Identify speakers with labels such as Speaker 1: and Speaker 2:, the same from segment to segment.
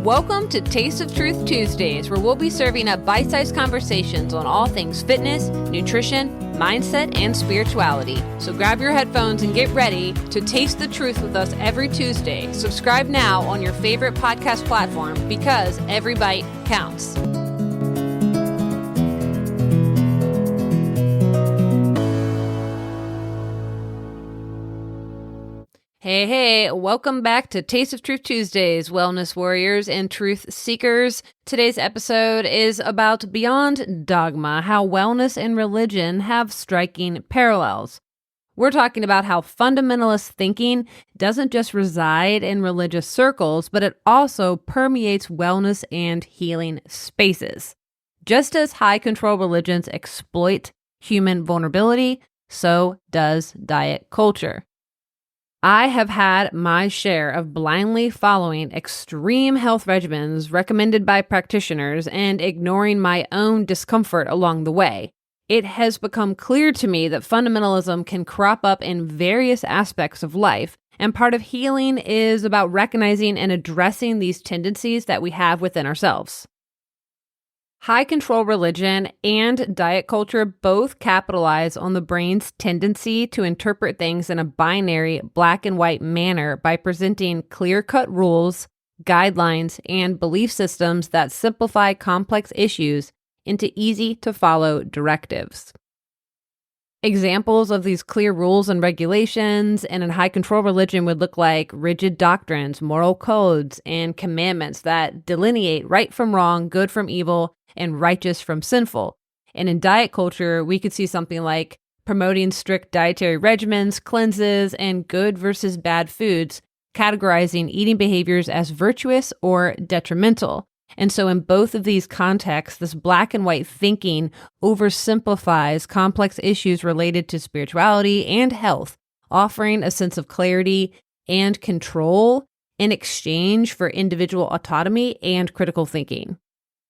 Speaker 1: Welcome to Taste of Truth Tuesdays, where we'll be serving up bite-sized conversations on all things fitness, nutrition, mindset, and spirituality. So grab your headphones and get ready to taste the truth with us every Tuesday. Subscribe now on your favorite podcast platform because every bite counts. Hey, welcome back to Taste of Truth Tuesdays, wellness warriors and truth seekers. Today's episode is about Beyond Dogma, how wellness and religion have striking parallels. We're talking about how fundamentalist thinking doesn't just reside in religious circles, but it also permeates wellness and healing spaces. Just as high-control religions exploit human vulnerability, so does diet culture. I have had my share of blindly following extreme health regimens recommended by practitioners and ignoring my own discomfort along the way. It has become clear to me that fundamentalism can crop up in various aspects of life, and part of healing is about recognizing and addressing these tendencies that we have within ourselves. High-control religion and diet culture both capitalize on the brain's tendency to interpret things in a binary, black-and-white manner by presenting clear-cut rules, guidelines, and belief systems that simplify complex issues into easy-to-follow directives. Examples of these clear rules and regulations in a high-control religion would look like rigid doctrines, moral codes, and commandments that delineate right from wrong, good from evil, and righteous from sinful. And in diet culture, we could see something like promoting strict dietary regimens, cleanses, and good versus bad foods, categorizing eating behaviors as virtuous or detrimental. And so in both of these contexts, this black and white thinking oversimplifies complex issues related to spirituality and health, offering a sense of clarity and control in exchange for individual autonomy and critical thinking.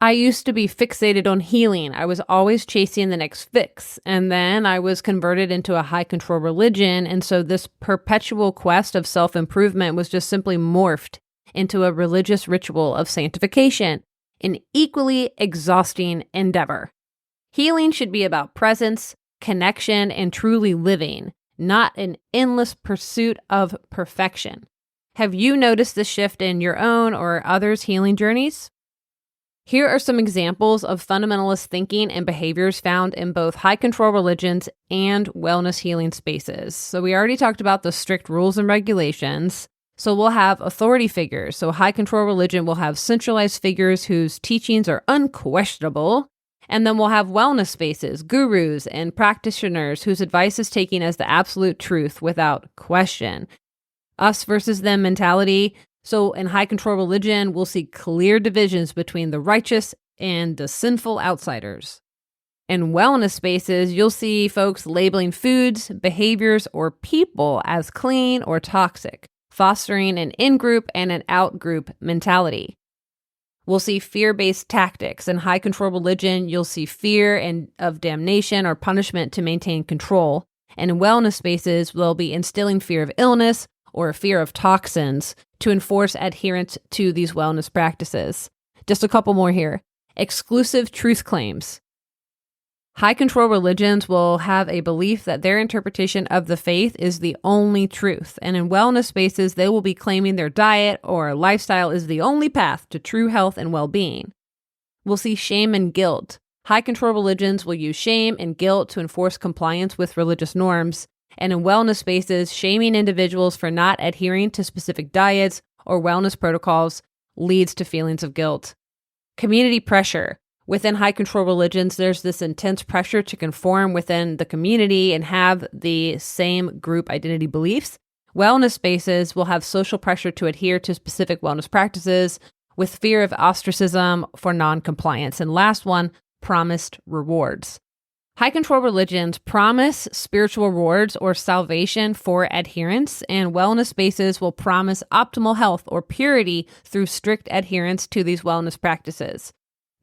Speaker 1: I used to be fixated on healing. I was always chasing the next fix. And then I was converted into a high-control religion. And so this perpetual quest of self-improvement was just simply morphed into a religious ritual of sanctification, an equally exhausting endeavor. Healing should be about presence, connection, and truly living, not an endless pursuit of perfection. Have you noticed this shift in your own or others' healing journeys? Here are some examples of fundamentalist thinking and behaviors found in both high-control religions and wellness healing spaces. So we already talked about the strict rules and regulations. So we'll have authority figures. So high-control religion will have centralized figures whose teachings are unquestionable. And then we'll have wellness spaces, gurus, and practitioners whose advice is taken as the absolute truth without question. Us versus them mentality. So in high-control religion, we'll see clear divisions between the righteous and the sinful outsiders. In wellness spaces, you'll see folks labeling foods, behaviors, or people as clean or toxic, fostering an in-group and an out-group mentality. We'll see fear-based tactics. In high-control religion, you'll see fear and of damnation or punishment to maintain control. And in wellness spaces, we'll be instilling fear of illness or a fear of toxins to enforce adherence to these wellness practices. Just a couple more here. Exclusive truth claims. High-control religions will have a belief that their interpretation of the faith is the only truth. And in wellness spaces, they will be claiming their diet or lifestyle is the only path to true health and well-being. We'll see shame and guilt. High-control religions will use shame and guilt to enforce compliance with religious norms. And in wellness spaces, shaming individuals for not adhering to specific diets or wellness protocols leads to feelings of guilt. Community pressure. Within high-control religions, there's this intense pressure to conform within the community and have the same group identity beliefs. Wellness spaces will have social pressure to adhere to specific wellness practices with fear of ostracism for non-compliance. And last one, promised rewards. High-control religions promise spiritual rewards or salvation for adherence, and wellness spaces will promise optimal health or purity through strict adherence to these wellness practices.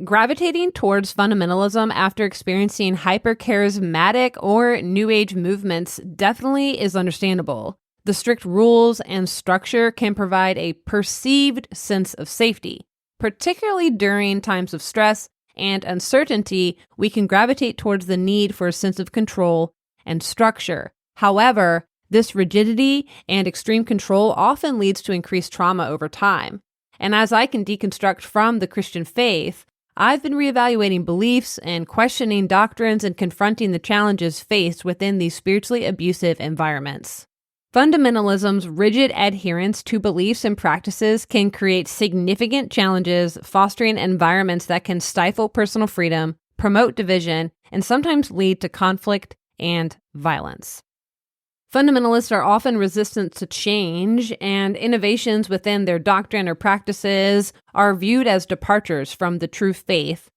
Speaker 1: Gravitating towards fundamentalism after experiencing hyper-charismatic or New Age movements definitely is understandable. The strict rules and structure can provide a perceived sense of safety. particularly during times of stress and uncertainty, we can gravitate towards the need for a sense of control and structure. However, this rigidity and extreme control often leads to increased trauma over time. And as I can deconstruct from the Christian faith, I've been reevaluating beliefs and questioning doctrines and confronting the challenges faced within these spiritually abusive environments. Fundamentalism's rigid adherence to beliefs and practices can create significant challenges, fostering environments that can stifle personal freedom, promote division, and sometimes lead to conflict and violence. Fundamentalists are often resistant to change, and innovations within their doctrine or practices are viewed as departures from the true faith.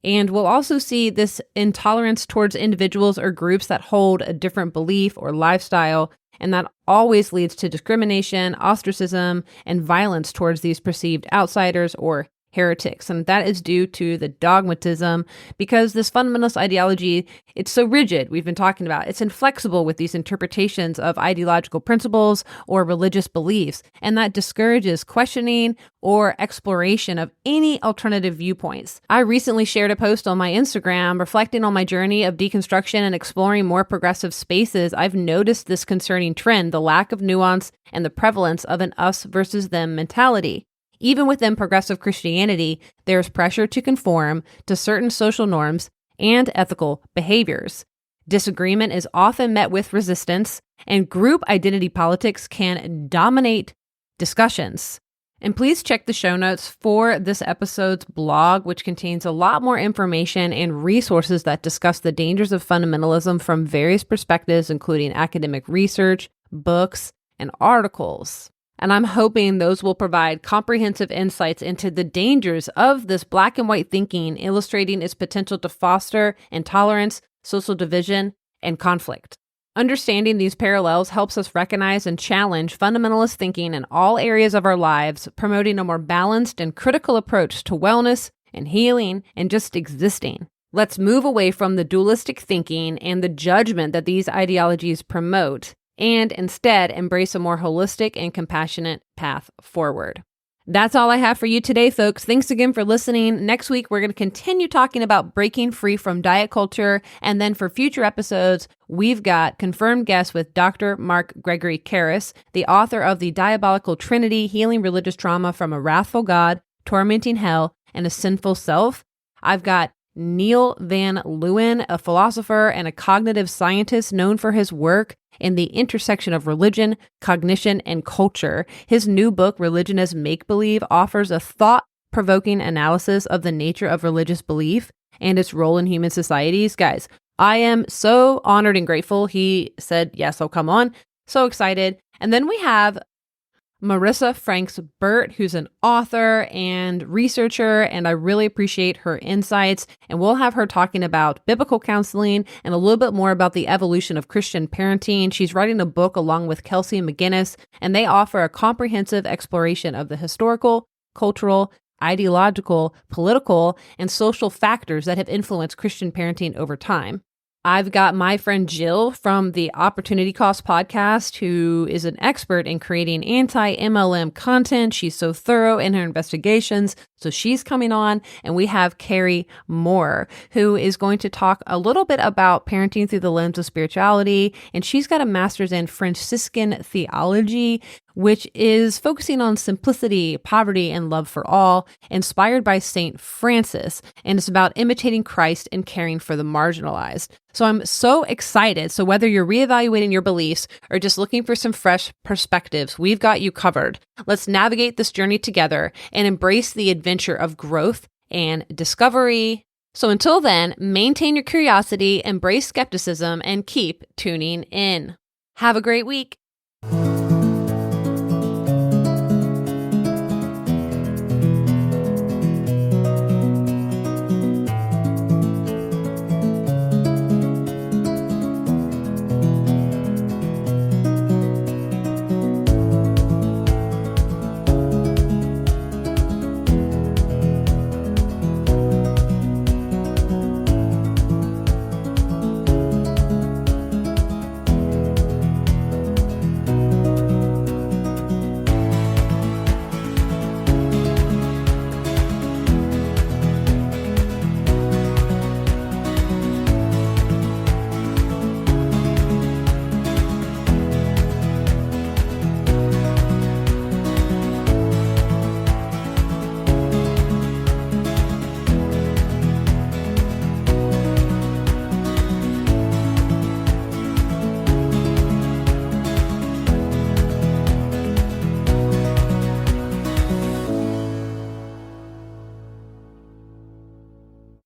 Speaker 1: And we'll also see this intolerance towards individuals or groups that hold a different belief or lifestyle, and that always leads to discrimination, ostracism, and violence towards these perceived outsiders or heretics. And that is due to the dogmatism, because this fundamentalist ideology, it's so rigid, we've been talking about. It's inflexible with these interpretations of ideological principles or religious beliefs, and that discourages questioning or exploration of any alternative viewpoints. I recently shared a post on my Instagram reflecting on my journey of deconstruction and exploring more progressive spaces. I've noticed this concerning trend, the lack of nuance and the prevalence of an us versus them mentality. Even within progressive Christianity, there's pressure to conform to certain social norms and ethical behaviors. Disagreement is often met with resistance, and group identity politics can dominate discussions. And please check the show notes for this episode's blog, which contains a lot more information and resources that discuss the dangers of fundamentalism from various perspectives, including academic research, books, and articles. And I'm hoping those will provide comprehensive insights into the dangers of this black and white thinking, illustrating its potential to foster intolerance, social division, and conflict. Understanding these parallels helps us recognize and challenge fundamentalist thinking in all areas of our lives, promoting a more balanced and critical approach to wellness and healing and just existing. Let's move away from the dualistic thinking and the judgment that these ideologies promote, and instead embrace a more holistic and compassionate path forward. That's all I have for you today, folks. Thanks again for listening. Next week, we're going to continue talking about breaking free from diet culture. And then for future episodes, we've got confirmed guests with Dr. Mark Gregory Karras, the author of The Diabolical Trinity, Healing Religious Trauma from a Wrathful God, Tormenting Hell, and a Sinful Self. I've got Neil Van Leeuwen, a philosopher and a cognitive scientist known for his work in the intersection of religion, cognition, and culture. His new book, Religion as Make-Believe, offers a thought-provoking analysis of the nature of religious belief and its role in human societies. Guys, I am so honored and grateful he said, yes, I'll come on. So excited. And then we have Marissa Franks-Burt, who's an author and researcher, and I really appreciate her insights. And we'll have her talking about biblical counseling and a little bit more about the evolution of Christian parenting. She's writing a book along with Kelsey McGinnis, and they offer a comprehensive exploration of the historical, cultural, ideological, political, and social factors that have influenced Christian parenting over time. I've got my friend Jill from the Opportunity Cost podcast, who is an expert in creating anti-MLM content. She's so thorough in her investigations. So she's coming on. And we have Carrie Moore, who is going to talk a little bit about parenting through the lens of spirituality. And she's got a master's in Franciscan theology, which is focusing on simplicity, poverty, and love for all, inspired by St. Francis, and it's about imitating Christ and caring for the marginalized. So I'm so excited. So whether you're reevaluating your beliefs or just looking for some fresh perspectives, we've got you covered. Let's navigate this journey together and embrace the adventure of growth and discovery. So until then, maintain your curiosity, embrace skepticism, and keep tuning in. Have a great week.